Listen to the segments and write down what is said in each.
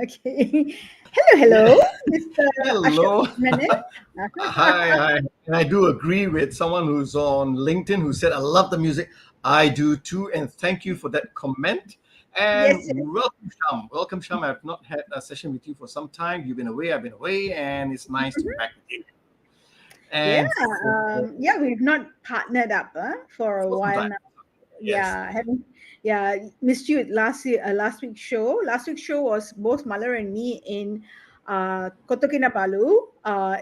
Okay. Hello, Mr. Hello. Ashok Menon. Hi. And I do agree with someone who's on LinkedIn who said, I love the music. I do too. And thank you for that comment. And Yes, yes. welcome, Sham. Welcome, Sham. I've not had a session with you for some time. You've been away. I've been away. And it's nice to be back with you. Yeah, And yeah, we've not partnered up for a for some while time. now. Yes. Yeah, haven't. Yeah, missed you at last week's show. Last week's show was both Malar and me in Kota Kinabalu,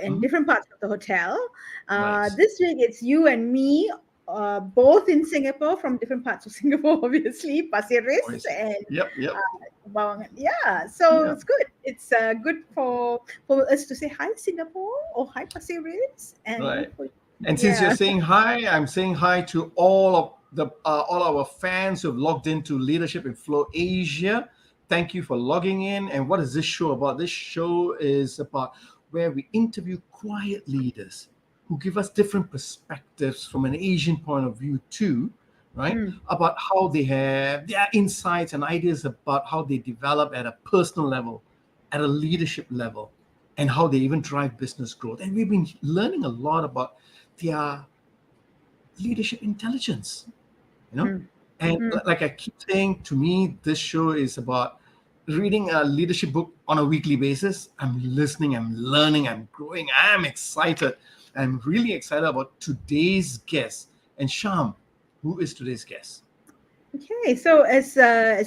in Mhm. different parts of the hotel. Nice. This week it's you and me, both in Singapore, from different parts of Singapore, obviously, Pasir Ris Nice. and Yep. Bawangan. Yeah, so Yeah. it's good. It's good for us to say hi Singapore or hi Pasir Ris, and Right. for, And since you're yeah. saying hi, I'm saying hi to all our fans who've logged into Leadership in Flow Asia. Thank you for logging in. And what is this show about? This show is about where we interview quiet leaders who give us different perspectives from an Asian point of view too, right? Mm. About how they have their insights and ideas about how they develop at a personal level, at a leadership level, and how they even drive business growth. And we've been learning a lot about their leadership intelligence, you know. Mm. And Mm. like I keep saying, to me, this show is about reading a leadership book on a weekly basis. I'm listening, I'm learning, I'm growing, I'm excited. I'm really excited about today's guest. And Sham, who is today's guest? Okay, so as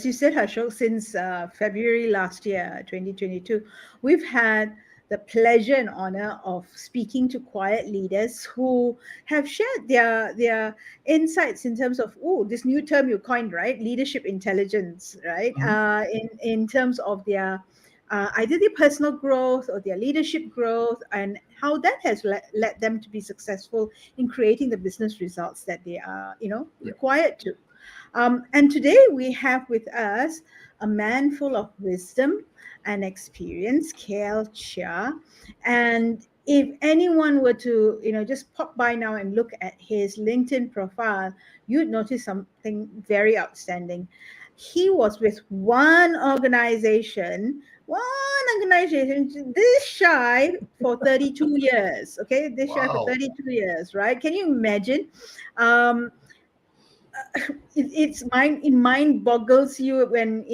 you said, Harshok, since February last year, 2022, we've had the pleasure and honor of speaking to quiet leaders who have shared their insights in terms of, oh, this new term you coined, right? Leadership intelligence, right? Mhm. In terms of their either their personal growth or their leadership growth, and how that has led them to be successful in creating the business results that they are, Yeah. required to. And today we have with us a man full of wisdom and experience, Cheah. And if anyone were to, just pop by now and look at his LinkedIn profile, you'd notice something very outstanding. He was with one organization, this shy for 32 years. Okay, this shy for Wow. 32 years, right? Can you imagine? Um, it mind boggles you when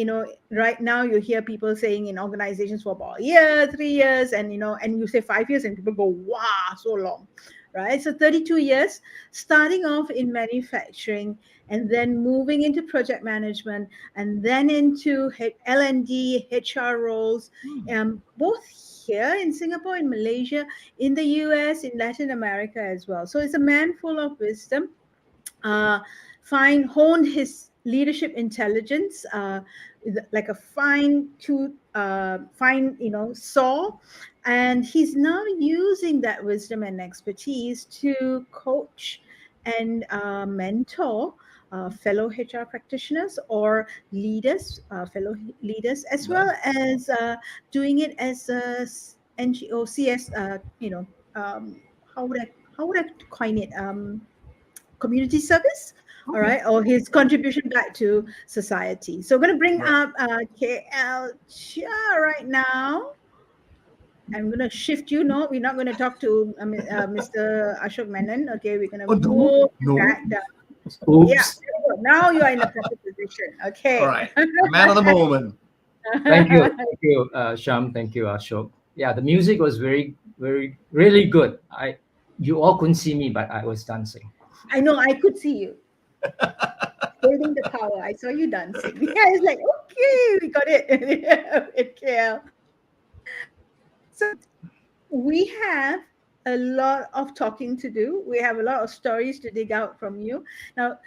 right now you hear people saying in organizations for about a year, 3 years, and and you say 5 years and people go, wow, so long, right? So 32 years, starting off in manufacturing and then moving into project management and then into L&D HR roles, Hmm. both here in Singapore, in Malaysia, in the US, in Latin America as well. So it's a man full of wisdom. uh, Honed his leadership intelligence, like a fine tooth, fine, saw, and he's now using that wisdom and expertise to coach and mentor fellow HR practitioners or leaders, fellow leaders, as well Nice. as doing it as a NGO, CS, how would I coin it? Community service, all Okay. right, or his contribution back to society. So I'm going to bring Right. up KL Chia right now. I'm going to shift you. No, we're not going to talk to Mr. Ashok Menon. Okay, we're going to Oh, no, move no. back down. Yeah, Oops. there you go. Now you are in the proper position. All Okay. right. Man of the moment. Thank you. Thank you, Sham. Thank you, Ashok. Yeah, the music was very, very, really good. You all couldn't see me, but I was dancing. I know I could see you holding the power. I saw you dancing. Yeah, it's like, okay, we got it. KL. So we have a lot of talking to do. We have a lot of stories to dig out from you. Now,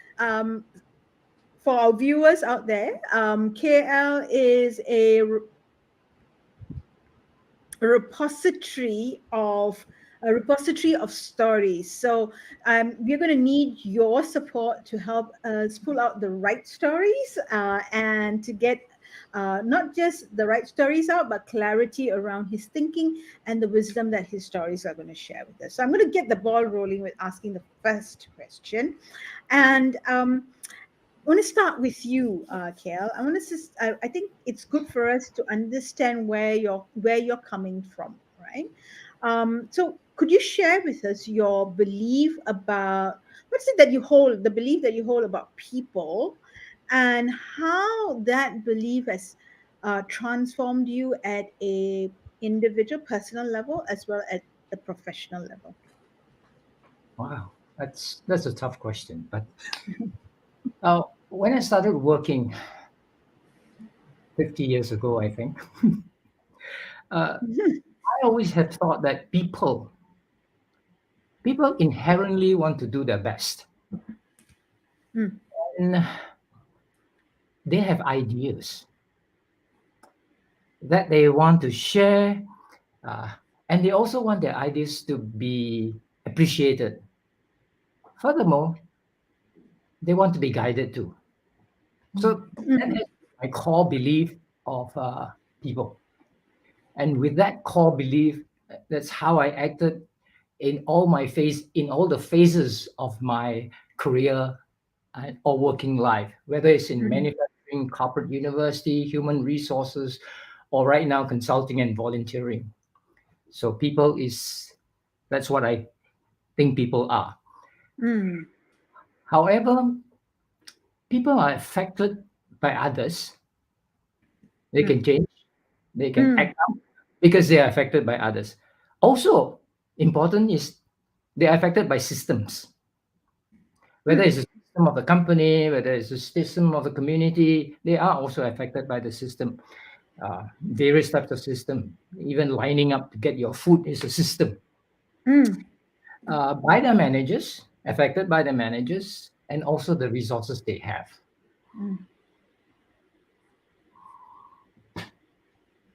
for our viewers out there, KL is repository of a repository of stories. So we're going to need your support to help us pull out the right stories and to get not just the right stories out, but clarity around his thinking and the wisdom that his stories are going to share with us. So I'm going to get the ball rolling with asking the first question. And I want to start with you, Kale. I want to just, I think it's good for us to understand where you're coming from, right? So could you share with us your belief about what's it that you hold, the belief that you hold about people, and how that belief has transformed you at a individual, personal level as well as the professional level? Wow, that's a tough question. But when I started working 50 years ago, I think, Mhm. I always have thought that people inherently want to do their best, Mm, and they have ideas that they want to share, uh, and they also want their ideas to be appreciated. Furthermore, they want to be guided too. So that mm, is my core belief of people. And with that core belief, that's how I acted in all the phases of my career or working life, whether it's in mm, manufacturing, corporate university, human resources, or right now consulting and volunteering. So people is that's what I think people are. mm, However, people are affected by others. They mm, can change, they can mm, act out because they are affected by others. Also, important is they are affected by systems, whether mm. it's a system of the company, whether it's a system of the community, they are also affected by the system. Various types of system, even lining up to get your food is a system. Mm, By the managers, affected by the managers, and also the resources they have. mm.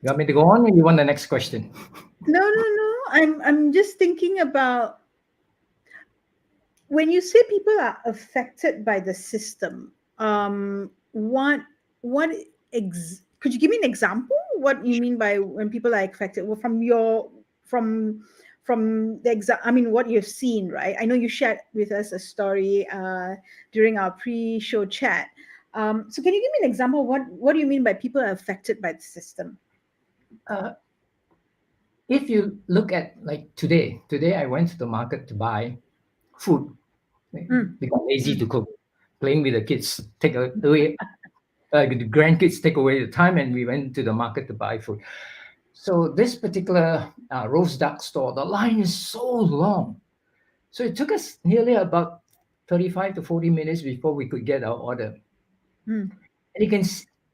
You want me to go on, or you want the next question? No, no, no. I'm just thinking about when you say people are affected by the system. What could you give me an example? What you mean by when people are affected? Well, from the I mean, what you've seen, right? I know you shared with us a story during our pre-show chat. So can you give me an example? What do you mean by people are affected by the system? Uh, if you look at like today I went to the market to buy food. Mm, They got lazy mm, to cook, playing with the kids, take away the grandkids take away the time, and we went to the market to buy food. So this particular roast duck store, the line is so long. So it took us nearly about 35 to 40 minutes before we could get our order. mm. And you can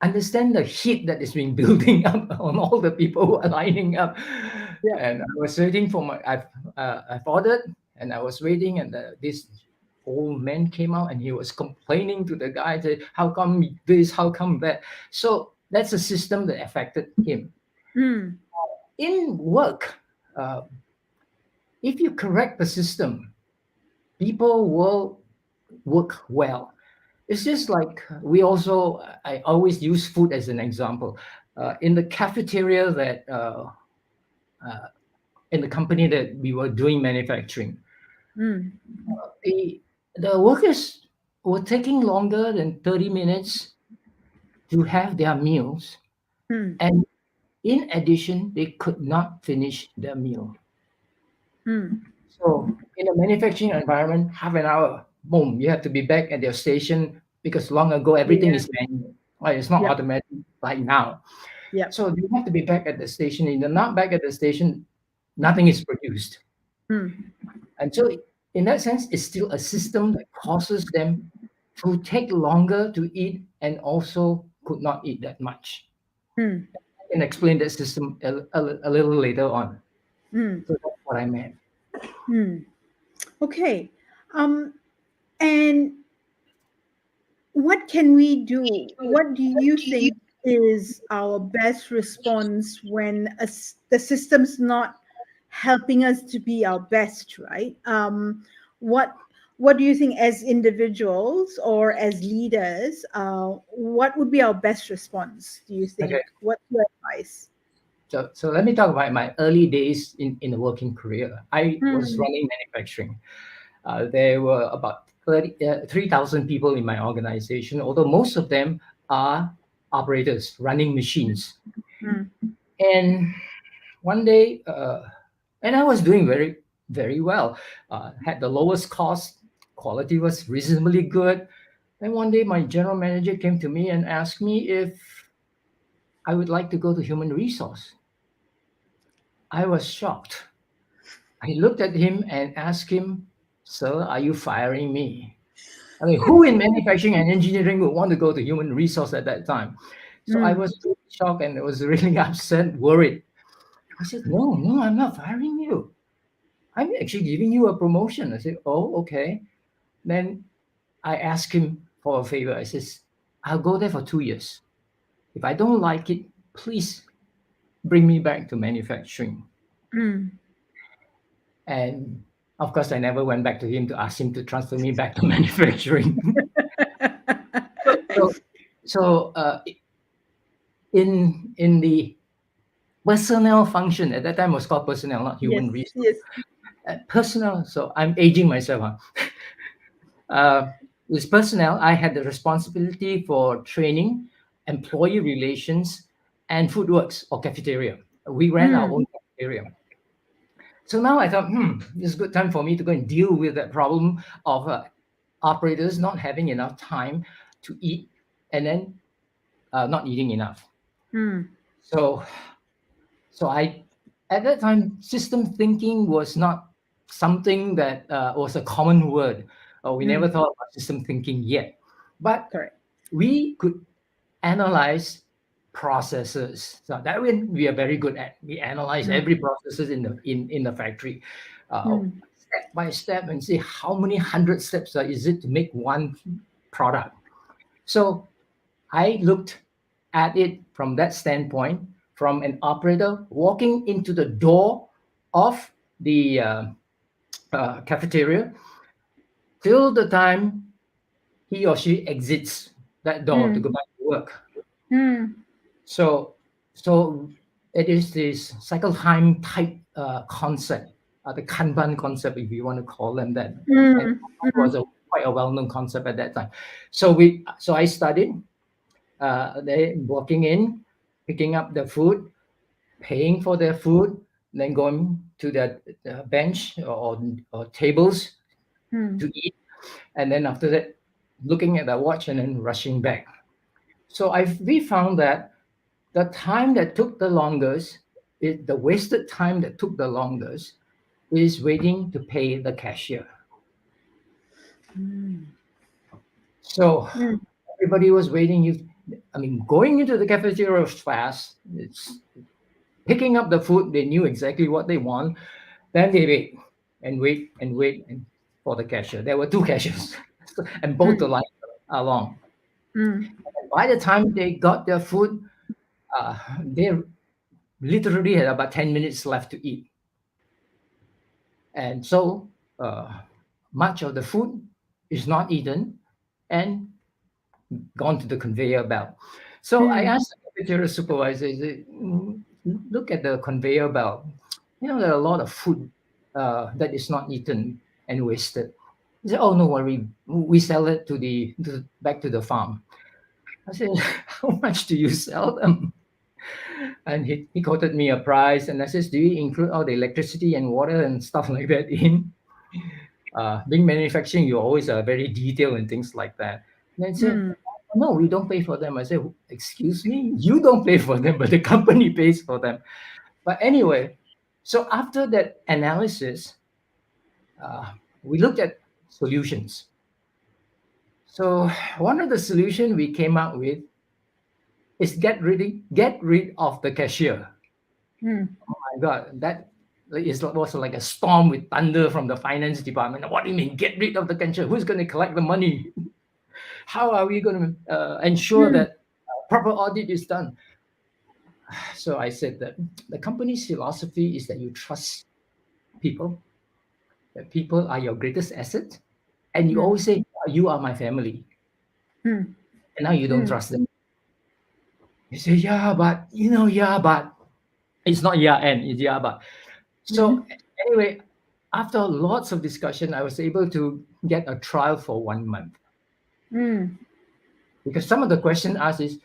understand the heat that is being building up on all the people who are lining up. Yeah. And I was waiting for I've ordered, and I was waiting, and this old man came out, and he was complaining to the guy that how come this, how come that. So that's a system that affected him. Mm, In work, uh, if you correct the system, people will work well. It's just like I always use food as an example. In the cafeteria uh, in the company that we were doing manufacturing, mm, the, the workers were taking longer than 30 minutes to have their meals. mm, And in addition, they could not finish their meal. mm. So in a manufacturing environment, half an hour, boom, you have to be back at your station because long ago everything Yeah. is manual. Right? It's not Yep. automatic like now. Yep. So you have to be back at the station. If you're not back at the station, nothing is produced. Mm. And so, in that sense, it's still a system that causes them to take longer to eat and also could not eat that much. Mm. I can explain that system a little later on. Mm. So that's what I meant. Mm. Okay. And what can we do? What do you think is our best response when the system's not helping us to be our best, right? What what do you think as individuals or as leaders? What would be our best response? Do you Okay. think? What's your advice? So let me talk about my early days in the working career. I was Mm, running manufacturing. There were about 3,000 people in my organization, although most of them are operators running machines. mm, And one day, and I was doing very, very well, had the lowest cost, quality was reasonably good. And one day, my general manager came to me and asked me if I would like to go to human resource. I was shocked. I looked at him and asked him, "Sir, are you firing me?" I mean, who in manufacturing and engineering would want to go to human resource at that time? So I mm, was really shocked and I was really upset, worried. I said, "No, no, I'm not firing you. I'm actually giving you a promotion." I said, "Oh, okay." Then I asked him for a favor. I says, "I'll go there for 2 years. If I don't like it, please bring me back to manufacturing." mm. And of course, I never went back to him to ask him to transfer me back to manufacturing. so, so in the personnel function at that time was called personnel, not Yes, human resource. yes. Personnel. So I'm aging myself. With personnel, I had the responsibility for training, employee relations, and food works or cafeteria. We ran our Mm, own cafeteria. So now I thought, this is a good time for me to go and deal with that problem of operators not having enough time to eat and then not eating enough. mm, So, so I, at that time, system thinking was not something that was a common word. We never mm. thought about system thinking yet, but Correct. we could analyze processes. So that we are very good at. We analyze Mm, every processes in the factory, mm, step by step, and see how many hundred steps is it to make one product. So I looked at it from that standpoint, from an operator walking into the door of the cafeteria till the time he or she exits that door to mm, go back to work. mm, So, so it is this cycle time type concept, the Kanban concept, if you want to call them that, and mm, it mm, was quite a well-known concept at that time. So I studied, they walking in, picking up the food, paying for their food, then going to the bench or tables mm, to eat, and then after that, looking at the watch and then rushing back. So we found that the time that took the longest, the wasted time that took the longest, is waiting to pay the cashier. mm, So mm, everybody was waiting. I mean, going into the cafeteria was fast. It's picking up the food. They knew exactly what they want. Then they wait and wait and wait and for the cashier. There were two cashiers, and both the mm, lines are long. mm, By the time they got their food, they literally had about 10 minutes left to eat. And so much of the food is not eaten and gone to the conveyor belt. So I mm, asked the cafeteria supervisor, look at the conveyor belt. You know, there are a lot of food that is not eaten and wasted. He said, oh, no worry. We sell it back to the farm. I said, how much do you sell them? And he quoted me a price, and I says, do you include all the electricity and water and stuff like that in? Being manufacturing, you always are very detailed and things like that. And then he said, mm, No, we don't pay for them. I said, excuse me, you don't pay for them, but the company pays for them. But anyway, so after that analysis, we looked at solutions. So one of the solution we came up with is get rid of the cashier. Mm. Oh my God, that was like a storm with thunder from the finance department. What do you mean, get rid of the cashier? Who's going to collect the money? How are we going to ensure Mm. that proper audit is done? So I said that the company's philosophy is that you trust people, that people are your greatest asset. And you Mm. always say, you are my family. Mm. And now you don't Mm. trust them. You say, yeah, but it's not yeah and it's yeah, but. Mhm. So anyway, after lots of discussion, I was able to get a trial for 1 month. Mm. Because some of the question asked is,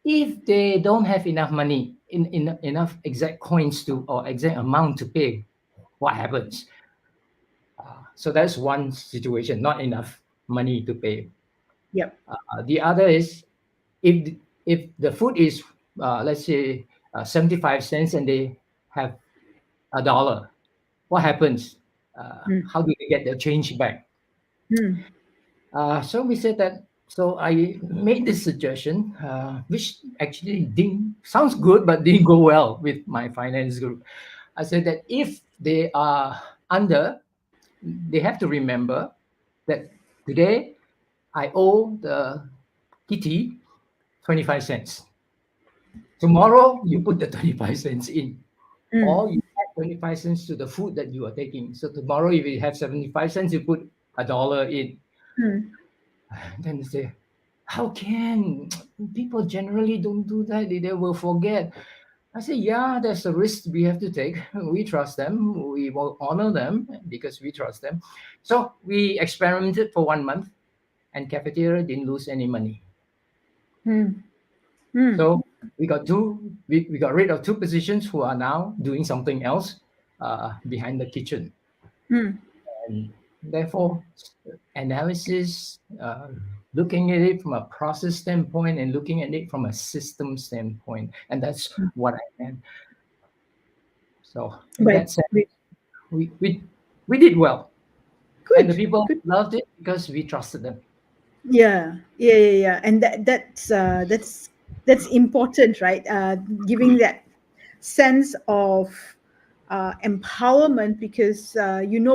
if they don't have enough money, in enough exact coins to or exact amount to pay, what happens? So that's one situation, not enough money to pay. Yep. The other is if if the food is let's say 75 cents and they have $1, what happens? Mm. How do they get their change back? Mm. So we said that. So I made this suggestion, which actually didn't sounds good, but didn't go well with my finance group. I said that if they are under, they have to remember that today I owe the kitty 25 cents. Tomorrow you put the 25 cents in, Mm. or you add 25 cents to the food that you are taking. So tomorrow, if you have 75 cents, you put $1 in. Mm. Then they say, how can people generally don't do that? They will forget. I say, yeah, there's a risk we have to take. We trust them. We will honor them because we trust them. So we experimented for 1 month, and cafeteria didn't lose any money. Mm. Mm. So we got rid of two positions who are now doing something else behind the kitchen. Mm. And therefore, analysis, looking at it from a process standpoint and looking at it from a system standpoint. And that's what I meant. So in Right. that sense, Right. we did well. And the Good. people Good. loved it because we trusted them. Yeah. Yeah. Yeah. Yeah. And that's important, right? Giving that sense of empowerment because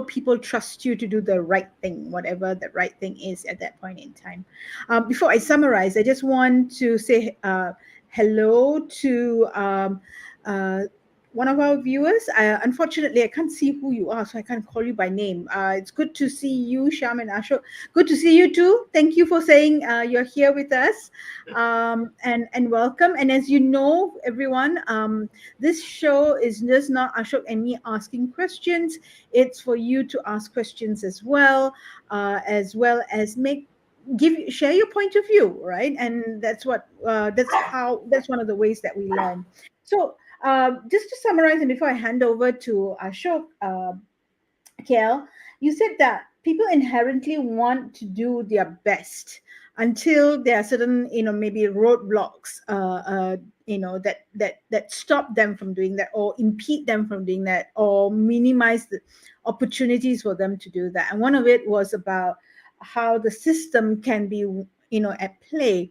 people trust you to do the right thing, whatever the right thing is at that point in time. Before I summarize, I just want to say hello to one of our viewers. Unfortunately, I can't see who you are, so I can't call you by name. It's good to see you, Sham and Ashok. Good to see you too. Thank you for saying you're here with us, and welcome. And as you know, everyone, this show is just not Ashok and me asking questions. It's for you to ask questions as well as share your point of view, right? And that's one of the ways that we learn. So just to summarize, and before I hand over to Ashok, Kel, you said that people inherently want to do their best until there are certain, maybe roadblocks, that stop them from doing that, or impede them from doing that, or minimize the opportunities for them to do that. And one of it was about how the system can be, at play,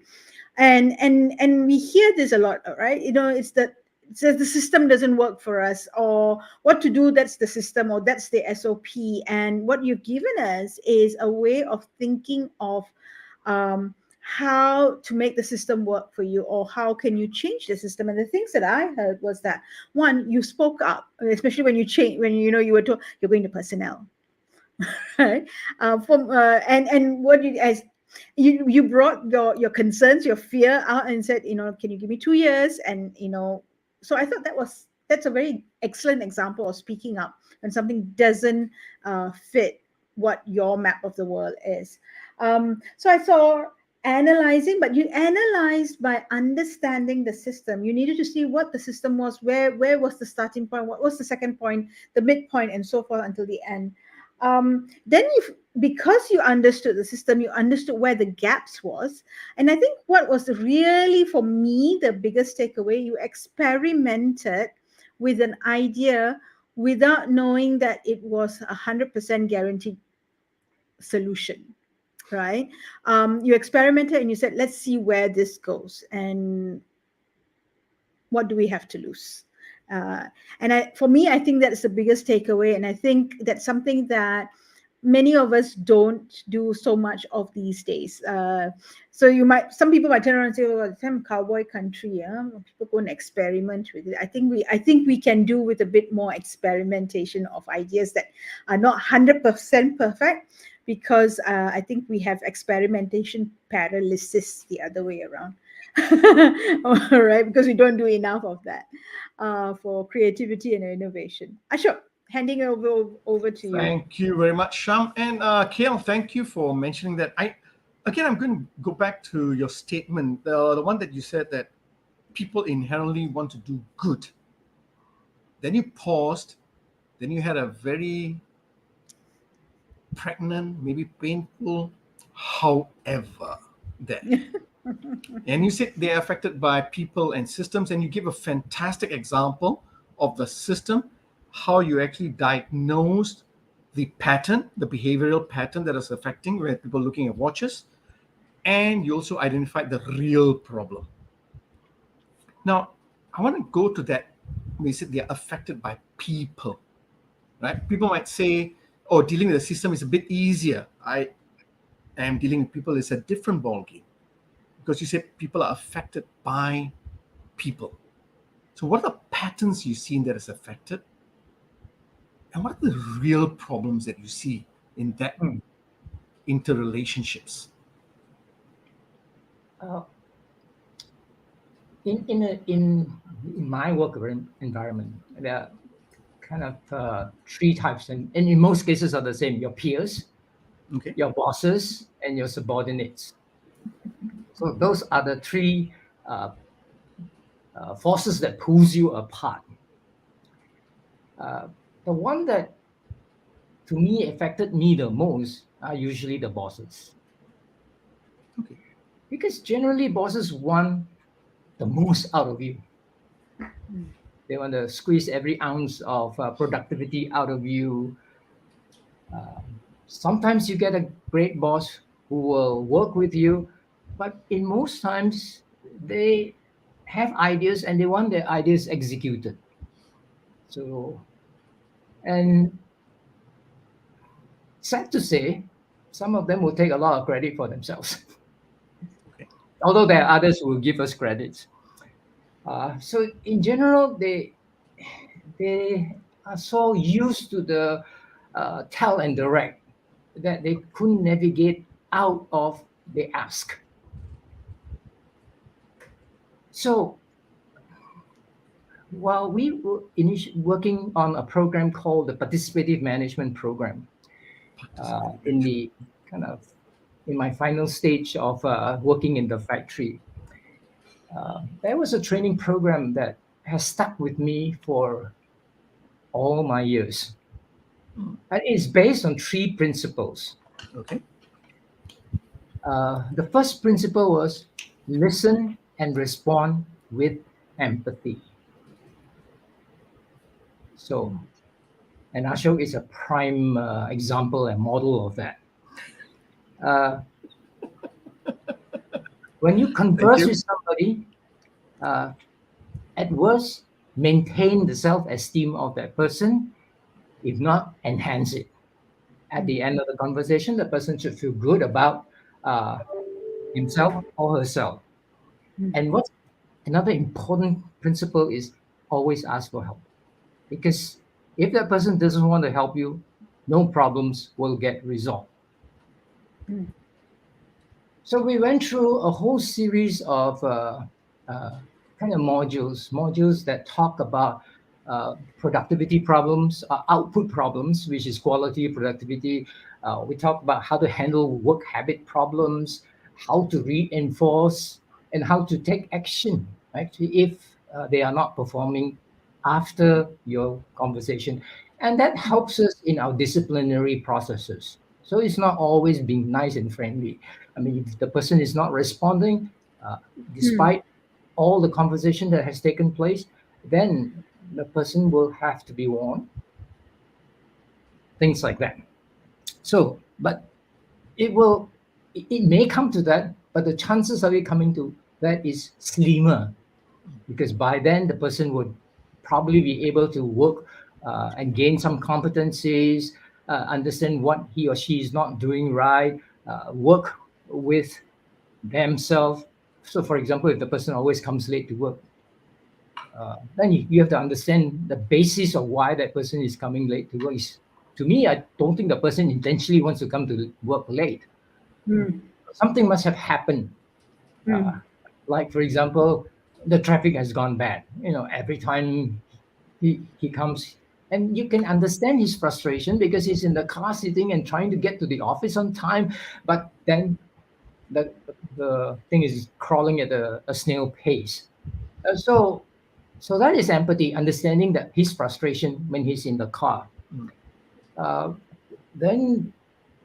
and we hear this a lot, right? It's that it says the system doesn't work for us, or what to do, that's the system, or that's the SOP. And what you've given us is a way of thinking of how to make the system work for you, or how can you change the system. And the things that I heard was that, one, you spoke up, especially when you were told you're going to personnel. Right? From and what you as you brought your concerns, your fear out, and said, can you give me 2 years? And so I thought that's a very excellent example of speaking up when something doesn't fit what your map of the world is. So I saw analyzing, but you analyzed by understanding the system. You needed to see what the system was, where was the starting point, what was the second point, the midpoint, and so forth until the end. then because you understood the system, you understood where the gaps was. And I think what was really for me the biggest takeaway, you experimented with an idea without knowing that it was 100% guaranteed solution, right? You experimented and you said, let's see where this goes and what do we have to lose. For me, I think that's the biggest takeaway, and I think that's something that many of us don't do so much of these days. So some people might turn around and say, "Oh, it's some cowboy country, yeah, people go and experiment with it." I think we can do with a bit more experimentation of ideas that are not 100% perfect, because I think we have experimentation paralysis the other way around. All right, because we don't do enough of that for creativity and innovation. Ashok, handing over to you. Thank you very much, Sham. And Kale, thank you for mentioning that. I'm going to go back to your statement, the one that you said that people inherently want to do good. Then you paused, then you had a very pregnant, maybe painful, however, then. And you said they are affected by people and systems, and you give a fantastic example of the system, how you actually diagnosed the pattern, the behavioral pattern that is affecting where people are looking at watches, and you also identified the real problem. Now, I want to go to that. We said they are affected by people, right? People might say, oh, dealing with the system is a bit easier. I am dealing with people is a different ballgame, because you said people are affected by people. So what are the patterns you've seen that is affected? And what are the real problems that you see in that interrelationships? In my work environment, there are kind of three types, and in most cases are the same: your peers, Okay. your bosses, and your subordinates. So those are the three forces that pulls you apart. The one that to me affected me the most are usually the bosses. Okay. Because generally bosses want the most out of you. They want to squeeze every ounce of productivity out of you. Sometimes you get a great boss who will work with you, but in most times they have ideas and they want their ideas executed. So, and sad to say, some of them will take a lot of credit for themselves. Okay. Although there are others who will give us credits. So in general, they are so used to the tell and direct that they couldn't navigate out of the ask. So while we were working on a program called the Participative Management Program, in the kind of in my final stage of working in the factory, there was a training program that has stuck with me for all my years. And it's based on three principles. Okay. The first principle was listen and respond with empathy. So, and Ashok is a prime example and model of that. When you converse with somebody, at worst, maintain the self-esteem of that person. If not, enhance it. At the end of the conversation, the person should feel good about himself or herself. And what's another important principle is always ask for help. Because if that person doesn't want to help you, no problems will get resolved. So we went through a whole series of kind of modules that talk about productivity problems, output problems, which is quality, productivity. We talk about how to handle work habit problems, how to reinforce, and how to take action, actually, if they are not performing after your conversation. And that helps us in our disciplinary processes. So it's not always being nice and friendly. I mean, if the person is not responding, uh, Hmm. despite all the conversation that has taken place, then the person will have to be warned, things like that. So, but it may come to that, but the chances of it coming to that is slimmer, because by then the person would probably be able to work and gain some competencies, understand what he or she is not doing right, work with themselves. So, for example, if the person always comes late to work, then you have to understand the basis of why that person is coming late to work. To me, I don't think the person intentionally wants to come to work late. Hmm. Something must have happened. Uh, Hmm. like, for example, the traffic has gone bad. Every time he comes, and you can understand his frustration because he's in the car sitting and trying to get to the office on time, but then the thing is crawling at a snail pace. So that is empathy, understanding that his frustration when he's in the car. Mm. Uh, then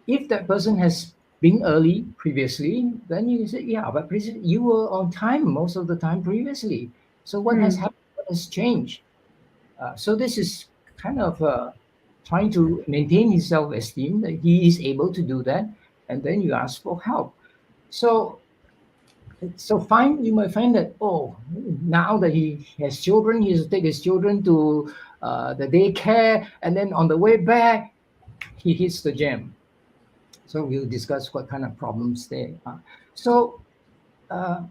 if that person has been early previously, then you say, yeah, but you were on time most of the time previously. So what has Hmm. happened? What has changed? So this is kind of trying to maintain his self-esteem that he is able to do that, and then you ask for help. So you might find that, now that he has children, he has to take his children to the daycare, and then on the way back he hits the jam. So we'll discuss what kind of problems there are. So uh,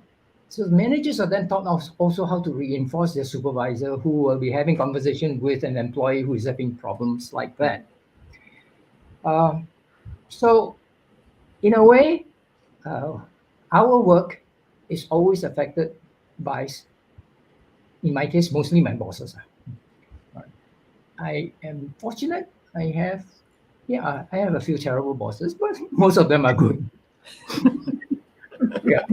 so managers are then taught also how to reinforce their supervisor who will be having conversation with an employee who is having problems like Mm. that. Uh, so in a way, uh, our work is always affected by, in my case, mostly my bosses. I am fortunate. I have a few terrible bosses, but most of them are good. Yeah,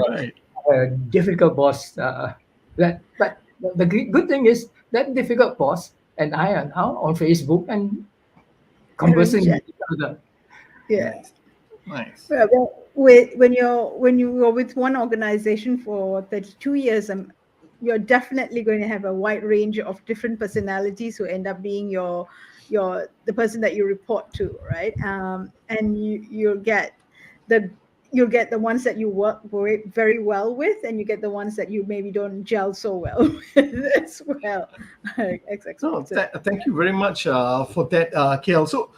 Right. a difficult boss. But the good thing is that difficult boss and I are now on Facebook and Having conversing with chat. each other. Yeah. Nice. Nice. Well, when you are with one organization for 32 years, you're definitely going to have a wide range of different personalities who end up being your the person that you report to, right? And the you'll get the ones that you work very well with, and you get the ones that you maybe don't gel so well with as well, as No, expected. thank you very much for that, KL. So,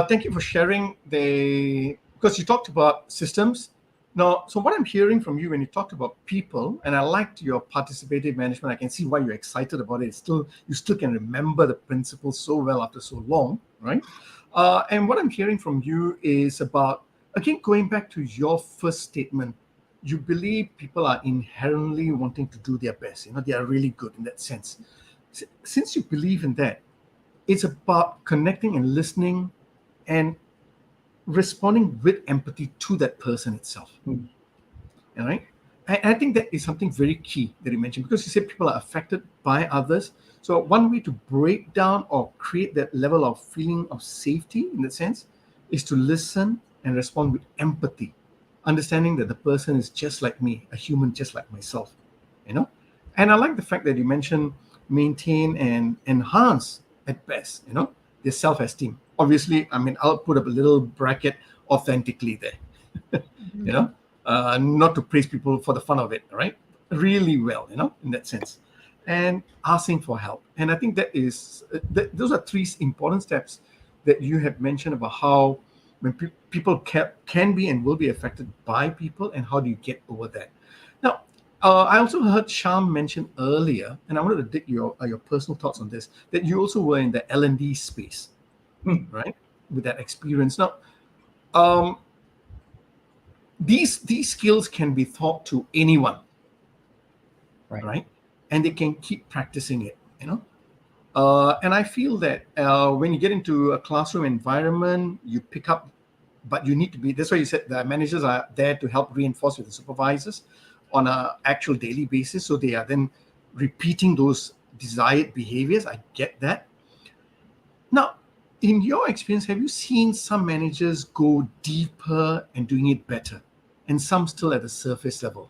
thank you for sharing because you talked about systems. Now, so what I'm hearing from you when you talked about people, and I liked your participative management, I can see why you're excited about it. You still can remember the principles so well after so long, right? And what I'm hearing from you is about, again, going back to your first statement, you believe people are inherently wanting to do their best. They are really good in that sense. Since you believe in that, it's about connecting and listening and responding with empathy to that person itself. Hmm. All right. I think that is something very key that you mentioned because you said people are affected by others. So one way to break down or create that level of feeling of safety in that sense is to listen and respond with empathy, understanding that the person is just like me, a human just like myself, you know. And I like the fact that you mentioned maintain and enhance at best, their self-esteem. Obviously, I mean, I'll put up a little bracket authentically there, you know not to praise people for the fun of it, right? Really well, in that sense, and asking for help. And I think those are three important steps that you have mentioned about how when people can be and will be affected by people, and how do you get over that. Now, I also heard Sham mention earlier, and I wanted to dig your personal thoughts on this, that you also were in the L&D space, Hmm. right? With that experience. Now, um, these skills can be taught to anyone, Right. right? And they can keep practicing it. And I feel that when you get into a classroom environment, you pick up, but you need to be. That's why you said the managers are there to help reinforce with the supervisors on a actual daily basis, so they are then repeating those desired behaviors. I get that, Now, in your experience, have you seen some managers go deeper and doing it better, and some still at the surface level?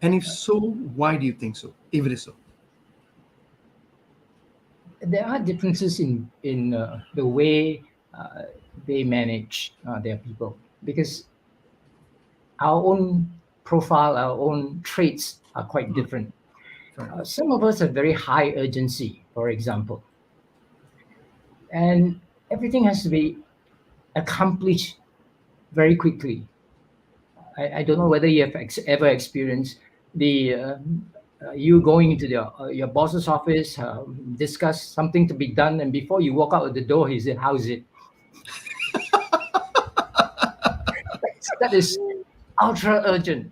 And if so, why do you think so? If it is so, There are differences in the way they manage their people, because our own profile, our own traits are quite different. right. Some of us have very high urgency, for example, and everything has to be accomplished very quickly. I don't know whether you have ever experienced the you going into your boss's office, discuss something to be done, and before you walk out of the door, he said, "How's it?" That is ultra urgent.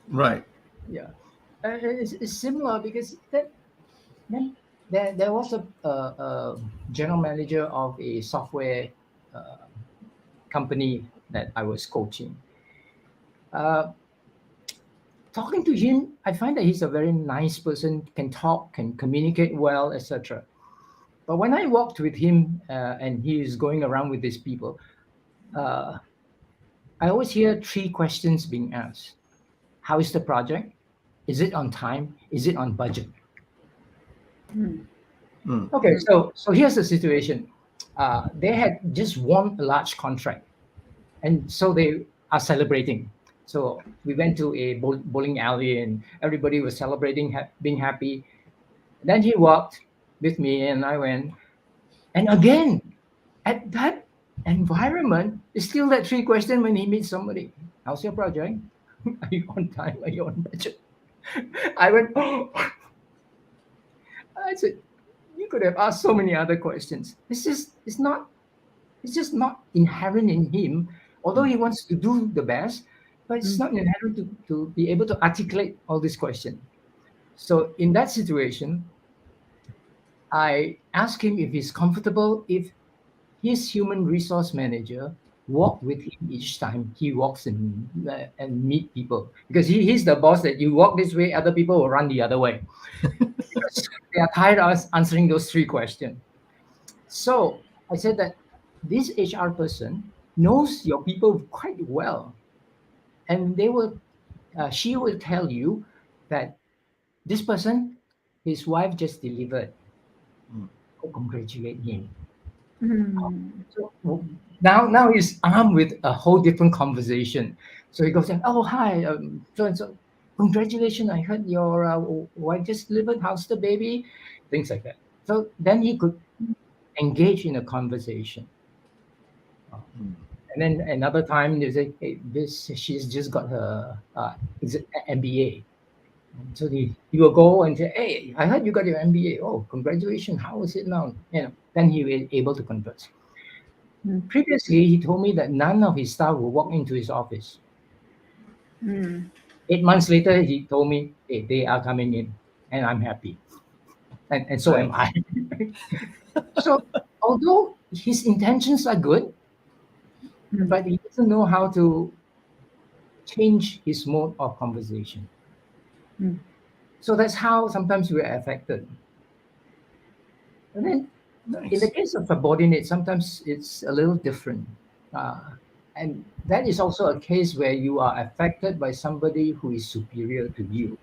Right. Yeah, it's similar because then there was a general manager of a software uh, company that I was coaching. Uh, Talking to him, I find that he's a very nice person, can talk, can communicate well, etc. But when I walked with him and he is going around with these people, uh, I always hear three questions being asked: How is the project? Is it on time? Is it on budget? Mm. Mm. Okay, so here's the situation. They had just won a large contract, and so they are celebrating. So we went to a bowling alley, and everybody was celebrating, being happy. Then he walked with me, and I went. And again, at that environment, it's still that three question when he meets somebody. How's your project? Are you on time? Are you on budget? I went, oh, I said, you could have asked so many other questions. It's just not inherent in him, although he wants to do the best, but it's not inherent to be able to articulate all these questions. So in that situation, I asked him if he's comfortable if his human resource manager walk with him each time he walks and meet people, because he's the boss that you walk this way, other people will run the other way because they are tired of us answering those three questions. So I said that this HR person knows your people quite well, and she will tell you that this person, his wife just delivered. Mm. Go congratulate him. Mm. So now he's armed with a whole different conversation. So he goes, "Oh hi, so and so, congratulations! I heard your wife just delivered. How's the baby?" Things like that. So then he could engage in a conversation. Mm. And then another time they say, "Hey, she's just got her MBA." So he will go and say, "Hey, I heard you got your MBA. Oh, congratulations! How is it now?" Then he will able to converse. Mm. Previously, he told me that none of his staff will walk into his office. Mm. 8 months later, he told me, hey, they are coming in, and I'm happy. And so am I. Nice. So, although his intentions are good, Mm. but he doesn't know how to change his mode of conversation. Mm. So that's how sometimes we're affected. And then in the Nice. case of subordinates, sometimes it's a little different. Uh, and that is also a case where you are affected by somebody who is superior to you.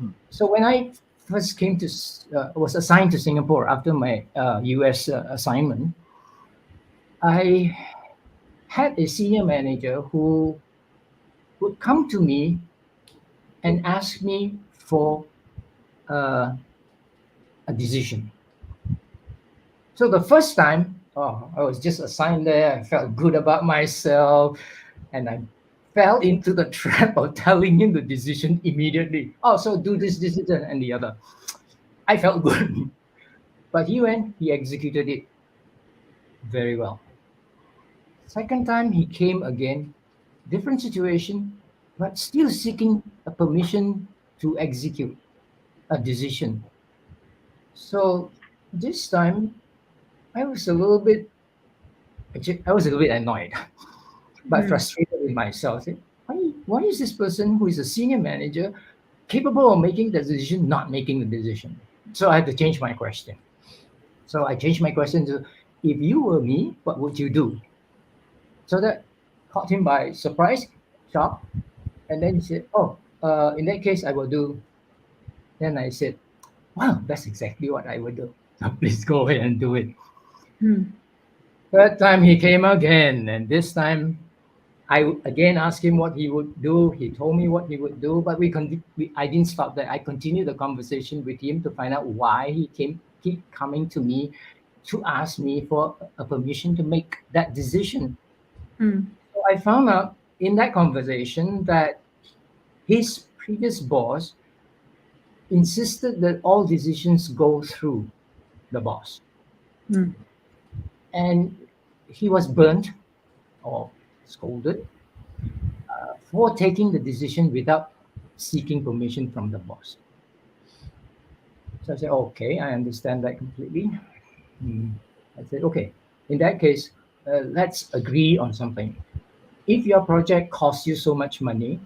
Mm. So when I first was assigned to Singapore after my US assignment, I had a senior manager who would come to me and ask me for uh, a decision. So the first time, oh, I was just assigned there. I felt good about myself, and I fell into the trap of telling him the decision immediately. Oh, so do this, and the other. I felt good, but he executed it very well. Second time he came again, different situation, but still seeking a permission to execute a decision. So this time I was a little bit, actually, I was a little bit annoyed, but Mm. frustrated with myself. Say, why is this person who is a senior manager capable of making the decision not making the decision? So I had to change my question. So I changed my question to, if you were me, what would you do? So that caught him by surprise, shock. And then he said, oh, in that case, I will do. Then I said, wow, that's exactly what I would do. So please go ahead and do it. Hmm. Third time he came again, and this time I again asked him what he would do. He told me what he would do, but I didn't stop there. I continued the conversation with him to find out why he keep coming to me to ask me for a permission to make that decision. Hmm. So I found out in that conversation that his previous boss insisted that all decisions go through the boss, Hmm. and he was burnt or scolded for taking the decision without seeking permission from the boss. So I said, okay, I understand that completely. Hmm. I said, okay, in that case, let's agree on something. If your project costs you so much money,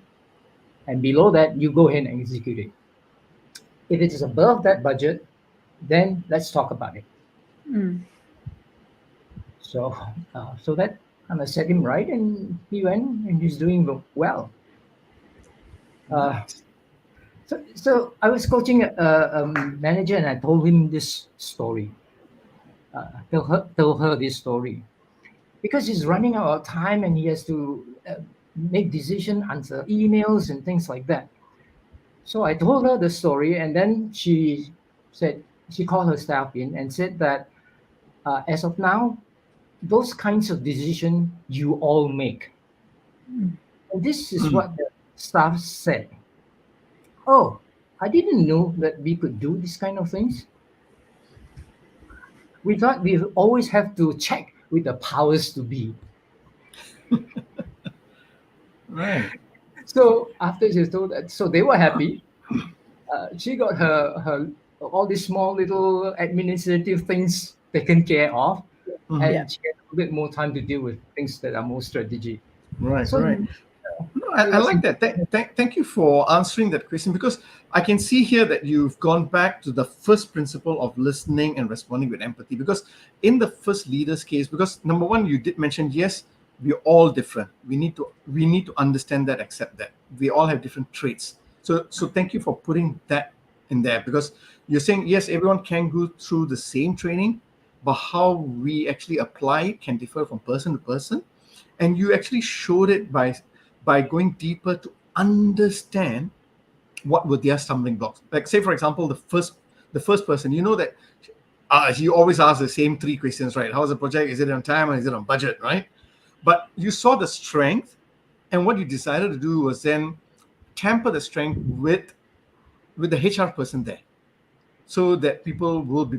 and below that, you go ahead and execute it. If it is above that budget, then let's talk about it. Hmm. So, so that kind of set him right, and he went and he's doing well. Uh, Nice. so I was coaching a manager, and I told him this story. Tell her this story because he's running out of time and he has to make decision, answer emails, and things like that. So I told her the story, and then said she called her staff in and said that as of now, those kinds of decision you all make. And this is Mm. what the staff said. Oh, I didn't know that we could do this kind of things. We thought we always have to check with the powers to be. Right. So after she told that, so they were happy. She got her all these small little administrative things taken care of, Mhm. Yeah. and she had a bit more time to deal with things that are more strategic. Right, So right. Hmm. No, it I was like that. Thank you for answering that question because I can see here that you've gone back to the first principle of listening and responding with empathy. Because in the first leader's case, because number one, you did mention, yes, we're all different. We need to understand that, accept that. We all have different traits. So thank you for putting that in there because you're saying, yes, everyone can go through the same training, but how we actually apply it can differ from person to person, and you actually showed it by going deeper to understand what were their stumbling blocks. Like say for example, the first person, you know that he always asks the same three questions, right? How's the project? Is it on time and is it on budget, right? But you saw the strength, and what you decided to do was then temper the strength with the HR person there, so that people will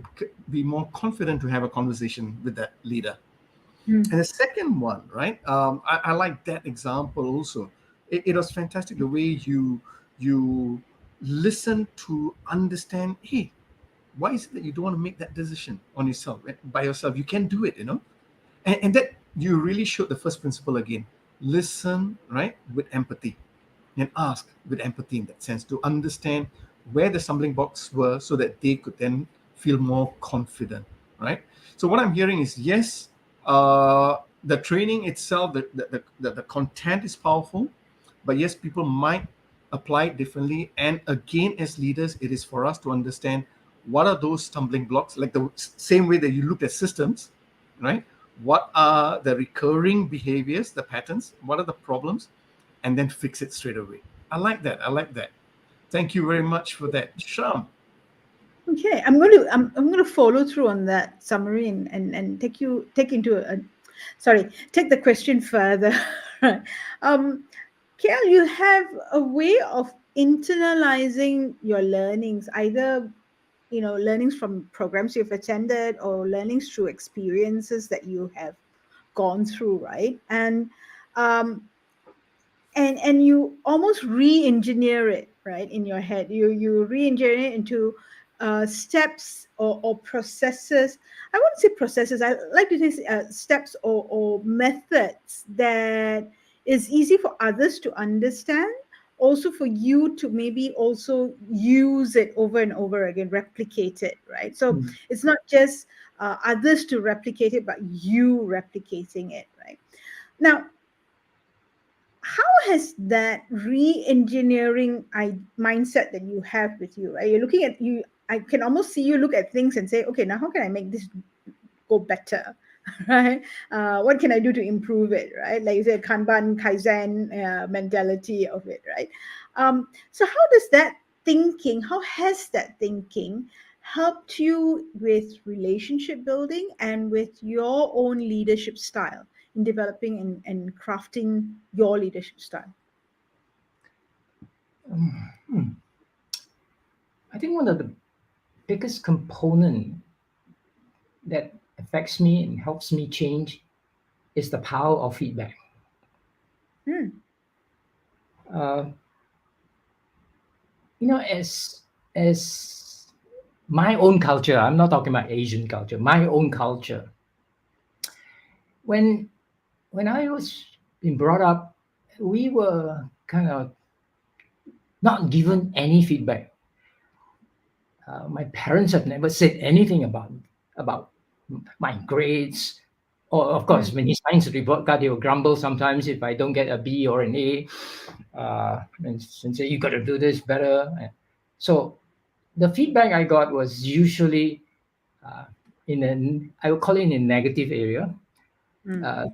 be more confident to have a conversation with that leader. Hmm. And the second one, right? I like that example also. It was fantastic the way you listen to understand. Hey, why is it that you don't want to make that decision on yourself by yourself? You can do it, and that you really showed the first principle again. Listen, right, with empathy, and ask with empathy in that sense to understand where the stumbling blocks were so that they could then feel more confident, right? So what I'm hearing is yes, the training itself, the content is powerful, but yes, people might apply it differently. And again, as leaders, it is for us to understand what are those stumbling blocks, like the same way that you looked at systems, right? What are the recurring behaviors, the patterns? What are the problems? And then fix it straight away. I like that. I like that. Thank you very much for that, Sham. Okay, I'm going to follow through on that summary and take the question further. Right. KL, you have a way of internalizing your learnings, either learnings from programs you've attended or learnings through experiences that you have gone through, right? Um, and you almost re-engineer it, right, in your head. You re-engineer it into steps or processes. I wouldn't say processes, I like to say steps or methods that is easy for others to understand, also for you to maybe also use it over and over again, replicate it, right? So Mm. it's not just others to replicate it, but you replicating it, right? Now, how has that re-engineering mindset that you have with you, right? You're looking at you, I can almost see you look at things and say, okay, now how can I make this go better? Right? What can I do to improve it? Right? Like you said, Kanban, Kaizen mentality of it, right? So how does that thinking, how has that thinking helped you with relationship building and with your own leadership style in developing and crafting your leadership style? I think one of the biggest component that affects me and helps me change is the power of feedback. Hmm. Uh, as my own culture, I'm not talking about Asian culture, my own culture. When I was being brought up, we were kind of not given any feedback. My parents have never said anything about my grades. Or of course, Hmm. when he signs the report card, he will grumble sometimes if I don't get a B or an A, and say you got to do this better. So the feedback I got was usually uh, I would call it in a negative area, Hmm. uh,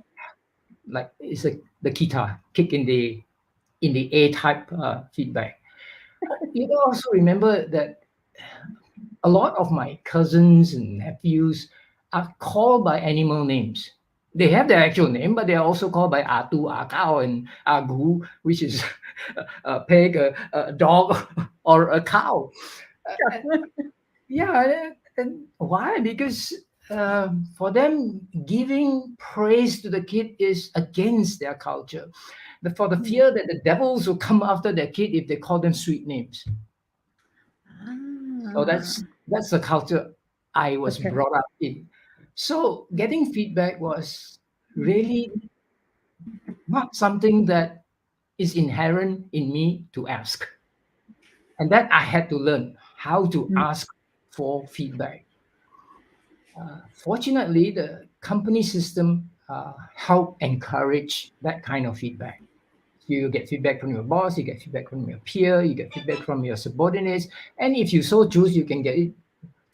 like it's the guitar kick in the A type feedback. You also remember that a lot of my cousins and nephews are called by animal names. They have their actual name, but they are also called by Atu, Akao, and Agu, which is a pig, a dog, or a cow. Uh, yeah, and why? Because for them, giving praise to the kid is against their culture. For the Hmm. fear that the devils will come after their kid if they call them sweet names. So Ah, that's the culture I was okay. brought up in. So getting feedback was really not something that is inherent in me to ask. And that I had to learn how to Hmm. ask for feedback. Fortunately, the company system help encourage that kind of feedback. You get feedback from your boss, you get feedback from your peer, you get feedback from your subordinates, and if you so choose, you can get it